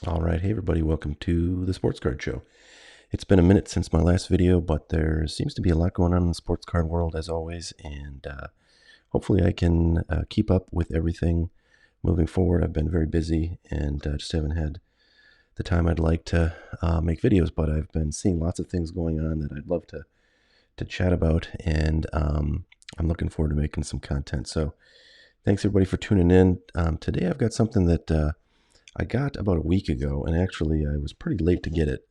All right, hey everybody, welcome to the Sports Card Show. It's been a minute since my last video, but there seems to be a lot going on in the sports card world as always, and hopefully I can keep up with everything moving forward. I've been very busy and just haven't had the time I'd like to make videos, but I've been seeing lots of things going on that I'd love to chat about, and I'm looking forward to making some content. So thanks everybody for tuning in. Today I've got something that I got about a week ago, and actually I was pretty late to get it.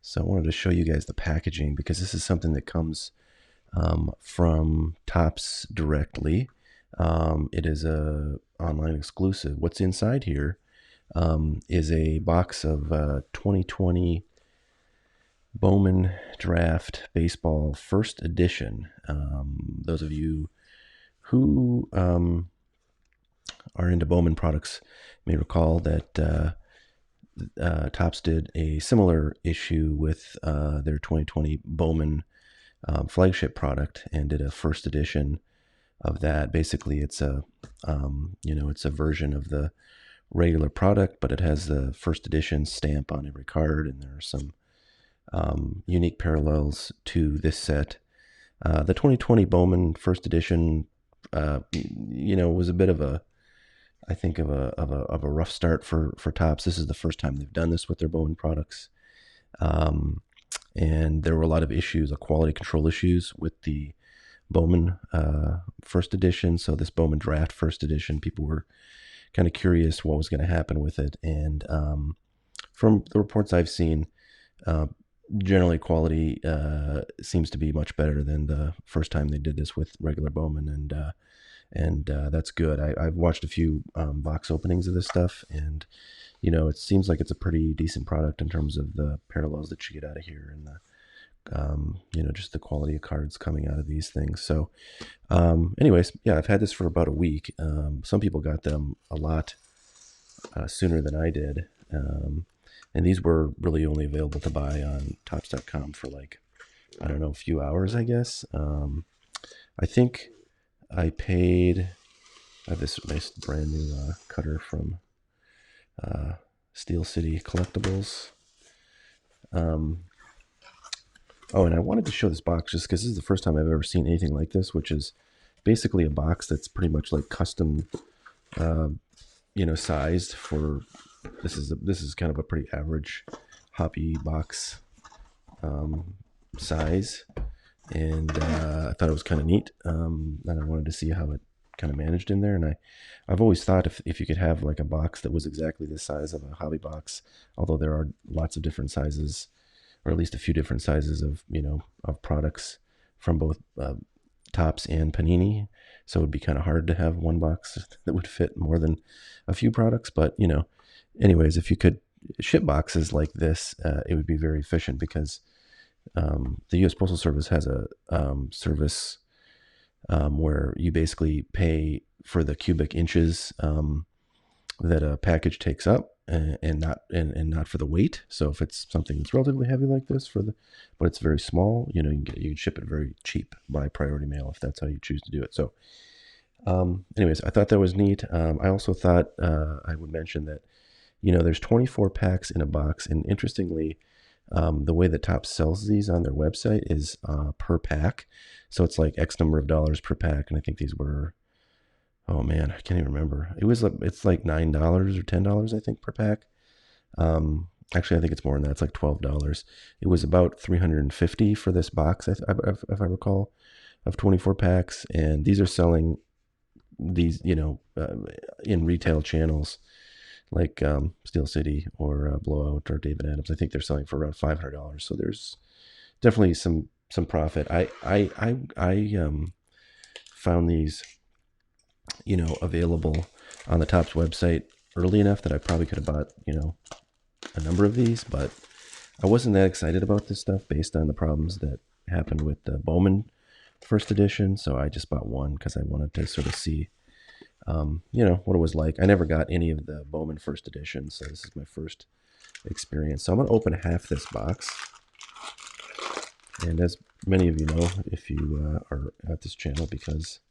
So I wanted to show you guys the packaging because this is something that comes from Topps directly. It is a online exclusive. What's inside here is a box of 2020 Bowman Draft Baseball First Edition. Those of you who are into Bowman products may recall that Topps did a similar issue with their 2020 Bowman flagship product and did a first edition of that. Basically, it's a it's a version of the regular product, but it has the first edition stamp on every card, and there are some unique parallels to this set. The 2020 Bowman first edition, was a bit of a I think of a rough start for Topps. This is the first time they've done this with their Bowman products, and there were a lot of issues, quality control issues with the Bowman first edition. So this Bowman Draft first edition, people were kind of curious what was going to happen with it, and from the reports I've seen, generally quality seems to be much better than the first time they did this with regular Bowman, and that's good. I've watched a few box openings of this stuff, and it seems like it's a pretty decent product in terms of the parallels that you get out of here, and the just the quality of cards coming out of these things. So, anyways, yeah, I've had this for about a week. Some people got them a lot sooner than I did, and these were really only available to buy on Topps.com for I don't know, a few hours, I guess. I think I paid. I have this nice brand new cutter from Steel City Collectibles. Oh, and I wanted to show this box just because this is the first time I've ever seen anything like this, which is basically a box that's pretty much like custom, sized for. This is kind of a pretty average hobby box size, and I thought it was kind of neat, and I wanted to see how it kind of managed in there. And I've always thought if you could have like a box that was exactly the size of a hobby box, although there are lots of different sizes, or at least a few different sizes of of products from both Topps and Panini. So it would be kind of hard to have one box that would fit more than a few products. But anyways, if you could ship boxes like this, it would be very efficient because the U.S. Postal Service has a service where you basically pay for the cubic inches that a package takes up, and not for the weight. So if it's something that's relatively heavy like this, but it's very small, you can ship it very cheap by priority mail if that's how you choose to do it. So, anyways, I thought that was neat. I also thought I would mention that there's 24 packs in a box, and interestingly, the way that Topps sells these on their website is per pack. So it's like X number of dollars per pack, and I think these were, oh man, I can't even remember. It's like $9 or $10, I think, per pack. Actually, I think it's more than that. It's like $12. It was about $350 for this box, if I recall, of 24 packs. And these are selling these, in retail channels like Steel City or Blowout or David Adams. I think they're selling for around $500. So there's definitely some profit. I found these available on the Topps website early enough that I probably could have bought a number of these, but I wasn't that excited about this stuff based on the problems that happened with the Bowman first edition. So I just bought one because I wanted to sort of see what it was like. I never got any of the Bowman first edition, so this is my first experience. So I'm going to open half this box. And as many of you know, if you are at this channel because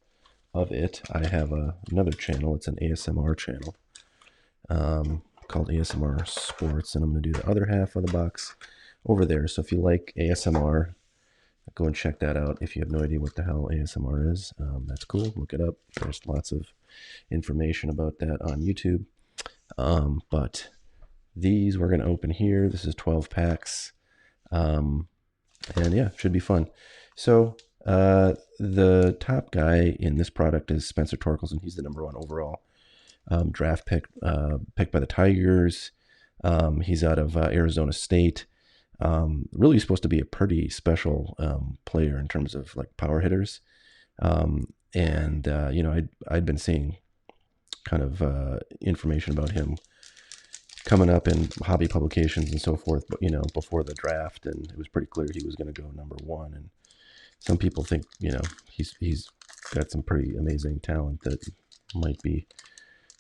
of it, I have another channel. It's an ASMR channel called ASMR Sports, and I'm going to do the other half of the box over there. So if you like ASMR, go and check that out. If you have no idea what the hell ASMR is, that's cool. Look it up. There's lots of information about that on YouTube. But these we're going to open here. This is 12 packs. And yeah, should be fun. So the top guy in this product is Spencer Torkelson. He's the number one overall draft pick, picked by the Tigers. He's out of Arizona State. Really supposed to be a pretty special player in terms of like power hitters. And you know, I'd been seeing kind of information about him coming up in hobby publications and so forth, but you know, before the draft, and it was pretty clear he was going to go number one. And some people think, you know, he's got some pretty amazing talent that might be,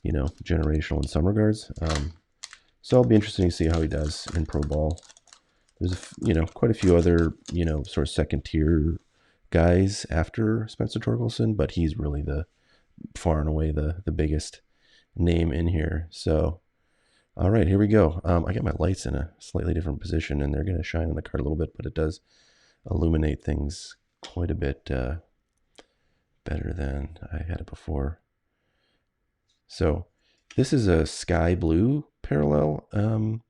you know, generational in some regards. So it'll be interesting to see how he does in pro ball. There's you know, quite a few other, you know, sort of second tier guys after Spencer Torkelson, but he's really the far and away the biggest name in here. So all right, here we go. I got my lights in a slightly different position, and they're going to shine on the card a little bit, but it does illuminate things quite a bit better than I had it before. So this is a sky blue parallel, and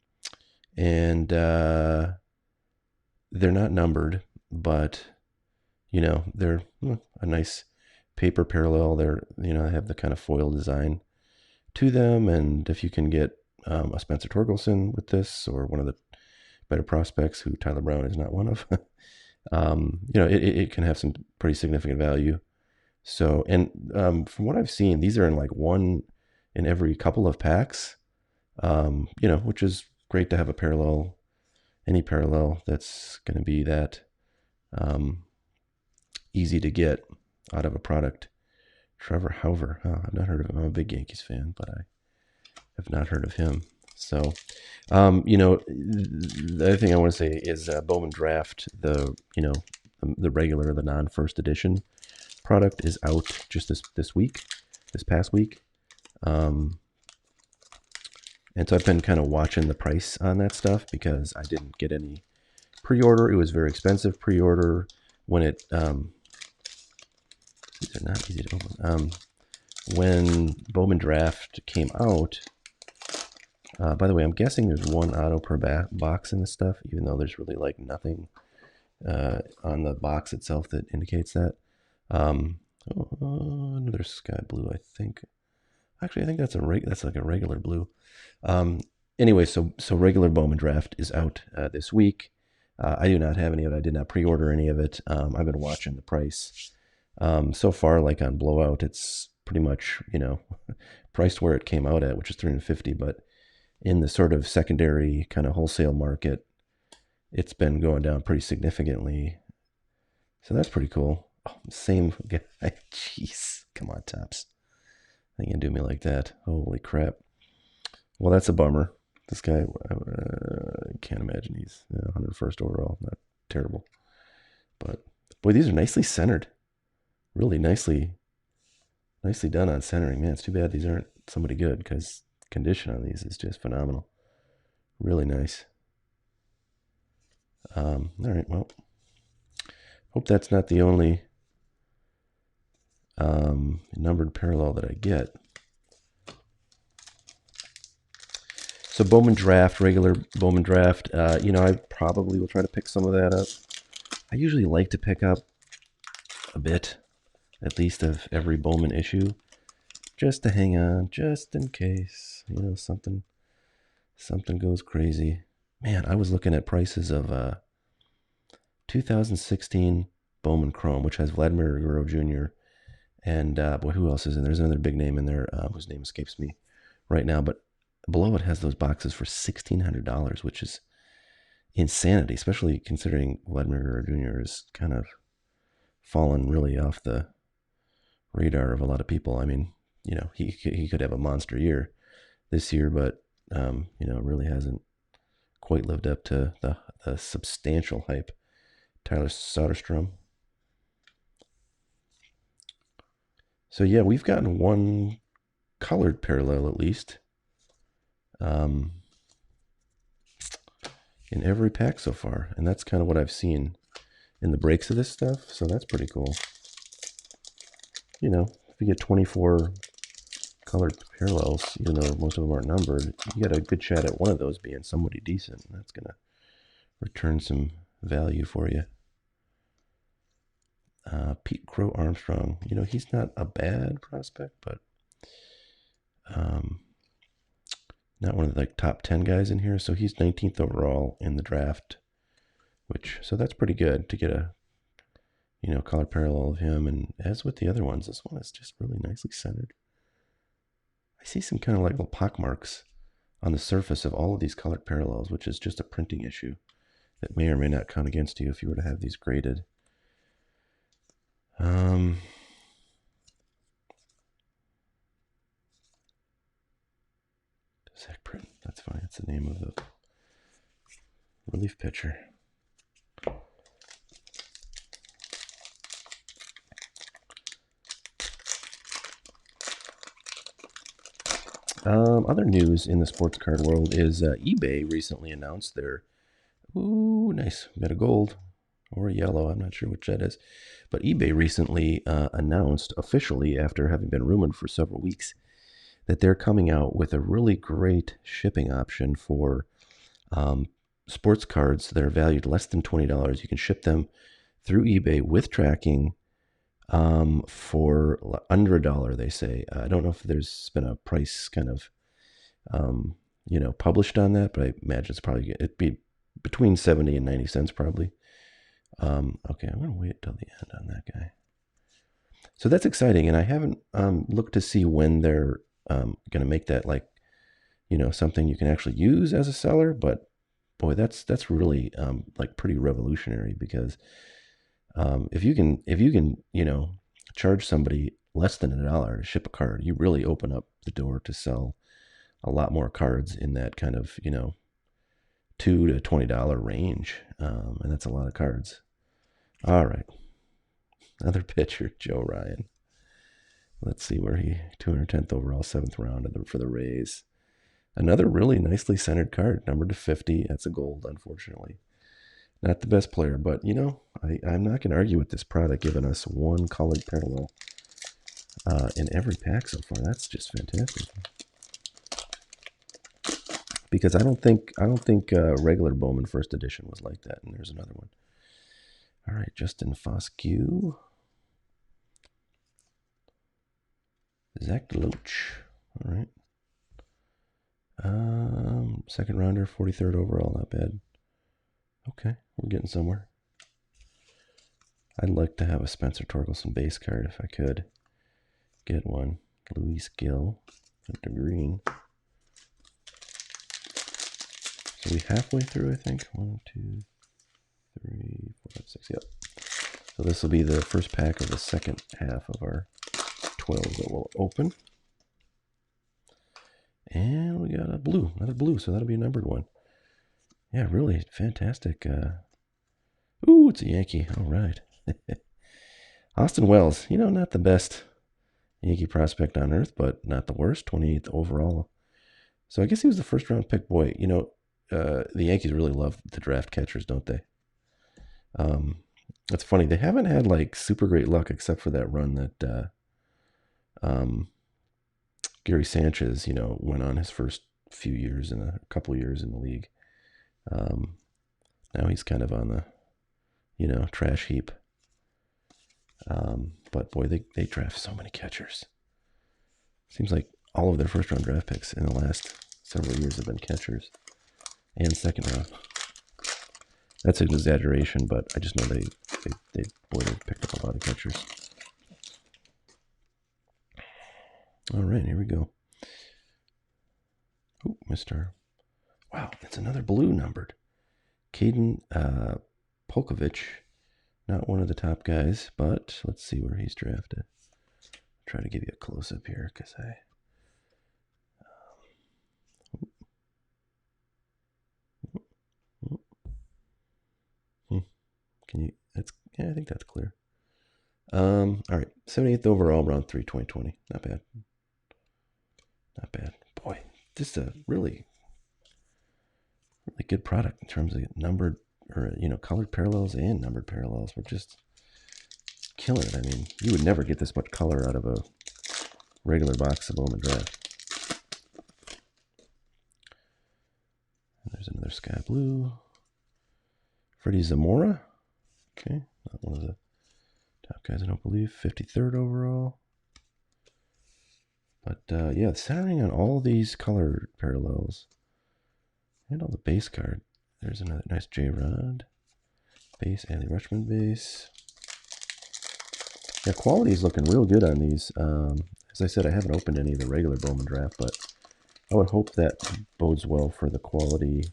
they're not numbered, but you know, they're a nice paper parallel. They're, you know, they have the kind of foil design to them, and if you can get a Spencer Torkelson with this, or one of the better prospects, who Tyler Brown is not one of, you know, it can have some pretty significant value. So, and from what I've seen, these are in like one in every couple of packs, you know, which is great to have a parallel, any parallel that's going to be that easy to get out of a product. Trevor Hauver, I've not heard of him. I'm a big Yankees fan, but I have not heard of him. So, you know, the other thing I want to say is Bowman Draft, the, you know, the regular, the non-first edition product is out just this past week. And so I've been kind of watching the price on that stuff because I didn't get any pre-order. It was very expensive pre-order when it, these are not easy to open. When Bowman Draft came out, by the way, I'm guessing there's one auto per box in this stuff, even though there's really like nothing on the box itself that indicates that. Another sky blue, I think. Actually, I think that's like a regular blue. Anyway, so regular Bowman Draft is out this week. I do not have any of it. I did not pre-order any of it. I've been watching the price. So far, like on Blowout, it's pretty much, you know, priced where it came out at, which is $350. But in the sort of secondary kind of wholesale market, it's been going down pretty significantly. So that's pretty cool. Oh, same guy. Jeez, come on, Topps. I can do me like that. Holy crap. Well, that's a bummer. This guy, I can't imagine he's 101st overall. Not terrible. But boy, these are nicely centered. Really nicely done on centering. Man, it's too bad these aren't somebody good, because condition on these is just phenomenal. Really nice. All right, well, hope that's not the only numbered parallel that I get. So Bowman Draft, regular Bowman Draft, you know, I probably will try to pick some of that up. I usually like to pick up a bit, at least, of every Bowman issue, just to hang on, just in case, you know, something goes crazy. Man, I was looking at prices of 2016 Bowman Chrome, which has Vladimir Guerrero Jr. and boy, who else is in there? There's another big name in there whose name escapes me right now, but below it has those boxes for $1,600, which is insanity, especially considering Vladimir Guerrero Jr. is kind of fallen really off the radar of a lot of people. I mean, you know, he could have a monster year this year, but you know, really hasn't quite lived up to the substantial hype. Tyler Soderstrom. So yeah, we've gotten one colored parallel at least. in every pack so far. And that's kind of what I've seen in the breaks of this stuff. So that's pretty cool. You know, if you get 24 colored parallels, even though most of them aren't numbered, you got a good shot at one of those being somebody decent. That's going to return some value for you. Pete Crow Armstrong, you know, he's not a bad prospect, but not one of the like top 10 guys in here. So he's 19th overall in the draft, so that's pretty good to get a, you know, colored parallel of him. And as with the other ones, this one is just really nicely centered. I see some kind of like little pock marks on the surface of all of these colored parallels, which is just a printing issue that may or may not count against you if you were to have these graded. Zach Print, that's fine. That's the name of the relief pitcher. Other news in the sports card world is eBay recently announced their, ooh, nice, we got a gold or a yellow, I'm not sure which that is, but eBay recently announced officially, after having been rumored for several weeks, that they're coming out with a really great shipping option for sports cards that are valued less than $20. You can ship them through eBay with tracking for under $1, they say. I don't know if there's been a price kind of, you know, published on that, but I imagine it'd be between 70 and 90 cents probably. Okay, I'm going to wait till the end on that guy. So that's exciting, and I haven't looked to see when they're going to make that, like, you know, something you can actually use as a seller. But boy, that's really like pretty revolutionary, because if you can you know, charge somebody less than $1 to ship a card, you really open up the door to sell a lot more cards in that kind of, you know, $2 to $20 range, and that's a lot of cards. All right, another pitcher, Joe Ryan. Let's see where he 210th overall, 7th round for the Rays. Another really nicely centered card, numbered to 50. That's a gold, unfortunately. Not the best player, but, you know, I'm not going to argue with this product giving us one colored parallel in every pack so far. That's just fantastic. Because I don't think regular Bowman first edition was like that. And there's another one. All right, Justin Foscue. Zach Deloach. All right. Second rounder, 43rd overall. Not bad. Okay, we're getting somewhere. I'd like to have a Spencer Torkelson base card if I could get one. Luis Gill, Hunter Green. So we halfway through, I think. 1, 2, 3, 4, 5, 6. Yep. So this will be the first pack of the second half of our 12 that will open. And we got a blue, another blue, so that'll be a numbered one. Yeah, really fantastic. Ooh, it's a Yankee. All right. Austin Wells, you know, not the best Yankee prospect on earth, but not the worst, 28th overall. So I guess he was the first round pick. Boy, you know, the Yankees really love to draft catchers, don't they? It's funny. They haven't had like super great luck except for that run that Gary Sanchez, you know, went on his first few years in a couple years in the league. Now he's kind of on the, you know, trash heap. But boy, they draft so many catchers. Seems like all of their first round draft picks in the last several years have been catchers, and second round. That's an exaggeration, but I just know they picked up a lot of catchers. All right, here we go. Oh, Mr. Wow, that's another blue numbered. Caden Polkovich, not one of the top guys, but let's see where he's drafted. I'll try to give you a close-up here, because can you, yeah, I think that's clear. All right, 78th overall, round 3, 2020. Not bad. Not bad. Boy, just a really really good product in terms of numbered or colored parallels and numbered parallels. We're just killing it. I mean, you would never get this much color out of a regular box of Bowman Draft. And there's another sky blue. Freddie Zamora. Okay, not one of the top guys, I don't believe. 53rd overall. But yeah, centering on all these color parallels and all the base card. There's another nice J-Rod base, Adley Rutschman base. Yeah, quality is looking real good on these. As I said, I haven't opened any of the regular Bowman Draft, but I would hope that bodes well for the quality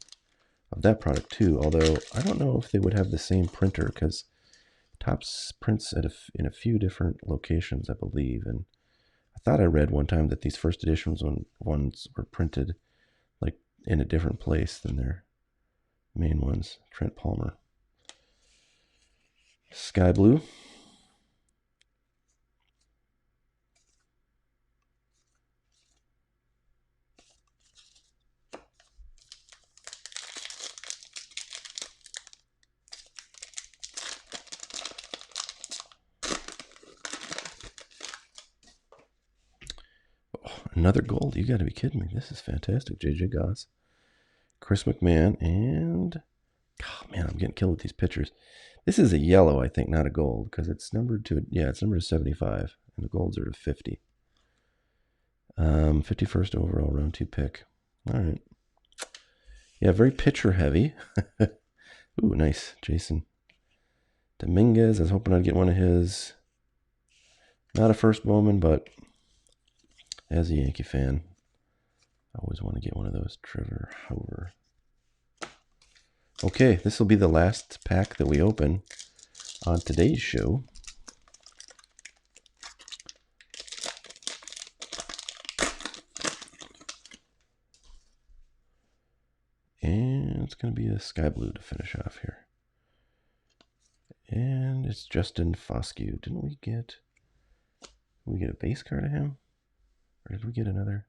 of that product too. Although I don't know if they would have the same printer, because Topps prints at in a few different locations, I believe. And I thought I read one time that these first editions ones were printed like in a different place than their main ones. Trent Palmer. Sky blue. Another gold. You got to be kidding me. This is fantastic. J.J. Goss, Chris McMahon, and oh man, I'm getting killed with these pictures. This is a yellow, I think, not a gold, because it's numbered to, yeah, it's numbered to 75, and the golds are to 50. 51st overall, round 2 pick. All right. Yeah, very pitcher heavy. Ooh, nice. Jason Dominguez. I was hoping I'd get one of his. Not a first Bowman, but as a Yankee fan, I always want to get one of those. Trevor Hauer. Okay, this will be the last pack that we open on today's show. And it's going to be a sky blue to finish off here. And it's Justin Foscue. Didn't we get a base card of him? Or did we get another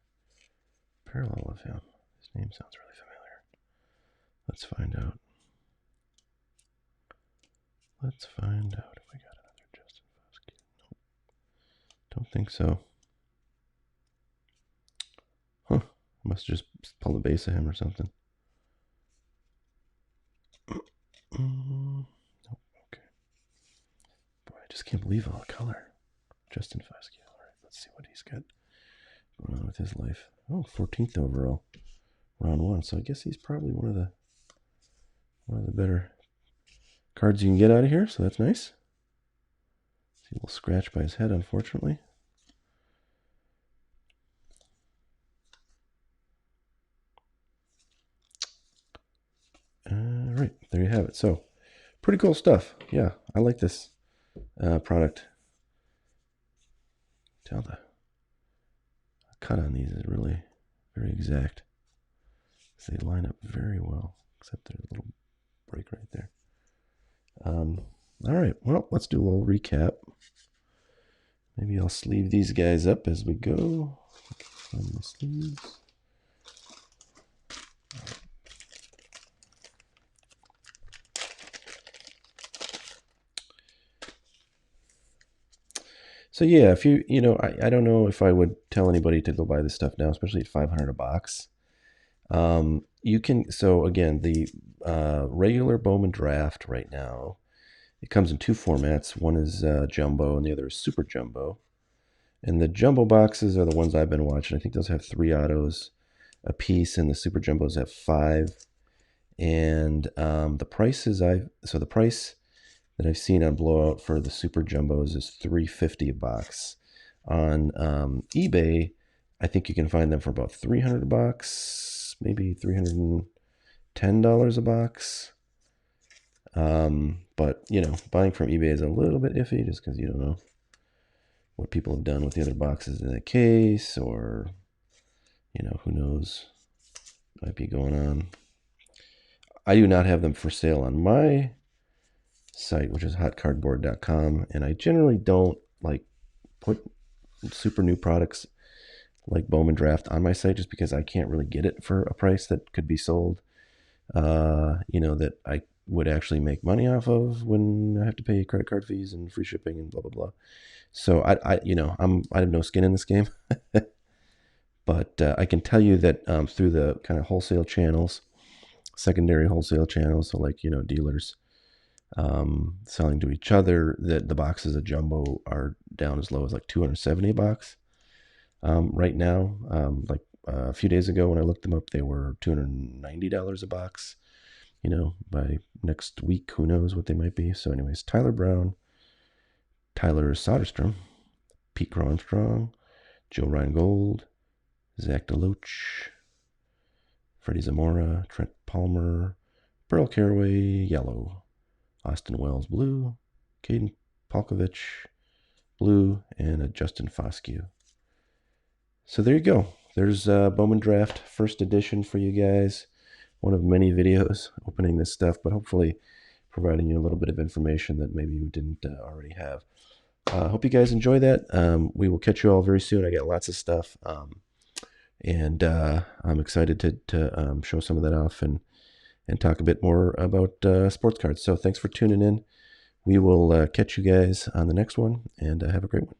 parallel of him? His name sounds really familiar. Let's find out. Let's find out if we got another Justin Foscue. Nope. Don't think so. Huh. Must have just pulled a base of him or something. Nope. Okay. Boy, I just can't believe all the color. Justin Foscue. All right, let's see what he's got going on with his life. Oh, 14th overall, round 1. So I guess he's probably one of the better cards you can get out of here. So that's nice. See a little scratch by his head, unfortunately. All right, there you have it. So pretty cool stuff. Yeah, I like this product. Tell the cut on these is really very exact. They line up very well, except there's a little break right there. All right, well, let's do a little recap. Maybe I'll sleeve these guys up as we go. Find the sleeves. So yeah, if I don't know if I would tell anybody to go buy this stuff now, especially at $500 a box. You can, so again, the regular Bowman Draft right now, it comes in 2 formats. One is jumbo and the other is super jumbo. And the jumbo boxes are the ones I've been watching. I think those have 3 autos a piece, and the super jumbos have 5. And the prices the price that I've seen on Blowout for the super jumbos is $350 a box. On eBay, I think you can find them for about $300 a box, maybe $310 a box. But buying from eBay is a little bit iffy, just because you don't know what people have done with the other boxes in the case, or who knows might be going on. I do not have them for sale on my site, which is hotcardboard.com, and I generally don't put super new products like Bowman Draft on my site, just because I can't really get it for a price that could be sold that I would actually make money off of when I have to pay credit card fees and free shipping and blah blah blah. So I have no skin in this game, but I can tell you that through the kind of wholesale channels, secondary wholesale channels, so like dealers selling to each other, that the boxes of jumbo are down as low as like 270 a box right now. Like a few days ago when I looked them up, they were $290 a box. By next week, who knows what they might be. So, anyways, Tyler Brown, Tyler Soderstrom, Pete Armstrong, Joe Reingold, Zach DeLoach, Freddie Zamora, Trent Palmer, Burl Caraway, yellow, Austin Wells, blue, Caden Palkovich, blue, and a Justin Foscue. So there you go. There's Bowman Draft first edition for you guys. One of many videos opening this stuff, but hopefully providing you a little bit of information that maybe you didn't already have. Hope you guys enjoy that. We will catch you all very soon. I got lots of stuff, and I'm excited to show some of that off and talk a bit more about sports cards. So thanks for tuning in. We will catch you guys on the next one, and have a great one.